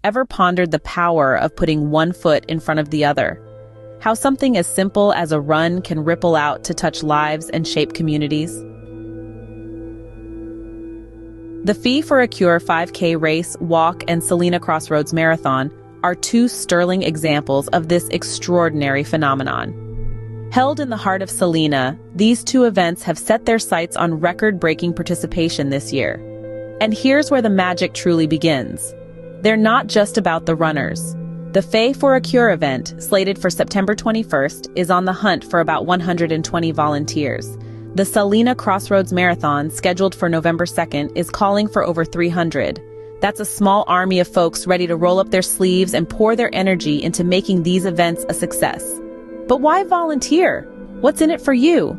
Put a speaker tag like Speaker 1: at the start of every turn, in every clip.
Speaker 1: ever pondered the power of putting one foot in front of the other? How something as simple as a run can ripple out to touch lives and shape communities? The Fee for a Cure 5K race, walk, and Salina Crossroads Marathon are two sterling examples of this extraordinary phenomenon. Held in the heart of Salina, these two events have set their sights on record-breaking participation this year. And here's where the magic truly begins. They're not just about the runners. The Fee for a Cure event, slated for September 21st, is on the hunt for about 120 volunteers. The Salina Crossroads Marathon, scheduled for November 2nd, is calling for over 300. That's a small army of folks ready to roll up their sleeves and pour their energy into making these events a success. But why volunteer? What's in it for you?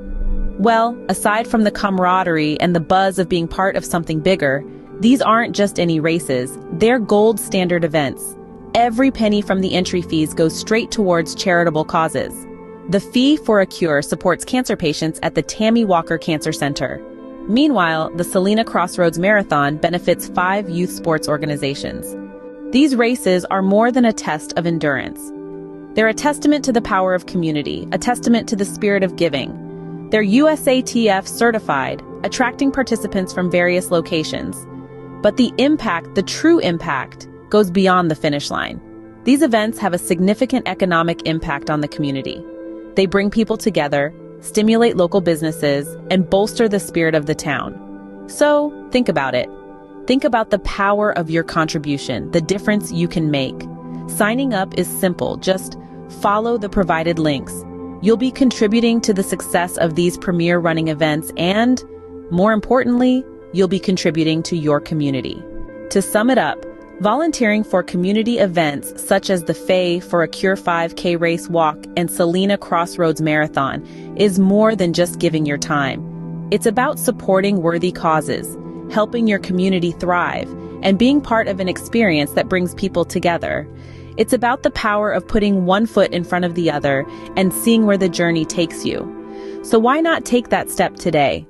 Speaker 1: Well, aside from the camaraderie and the buzz of being part of something bigger, these aren't just any races, they're gold standard events. Every penny from the entry fees goes straight towards charitable causes. The Fee for a Cure supports cancer patients at the Tammy Walker Cancer Center. Meanwhile, the Salina Crossroads Marathon benefits 5 youth sports organizations. These races are more than a test of endurance. They're a testament to the power of community, a testament to the spirit of giving. They're USATF certified, attracting participants from various locations. But the impact, the true impact, goes beyond the finish line. These events have a significant economic impact on the community. They bring people together, stimulate local businesses, and bolster the spirit of the town. So, think about it. Think about the power of your contribution, the difference you can make. Signing up is simple, just follow the provided links. You'll be contributing to the success of these premier running events and, more importantly, you'll be contributing to your community. To sum it up, volunteering for community events such as the Fee for a Cure 5K race walk and Salina Crossroads Marathon is more than just giving your time. It's about supporting worthy causes, helping your community thrive, and being part of an experience that brings people together. It's about the power of putting one foot in front of the other and seeing where the journey takes you. So why not take that step today?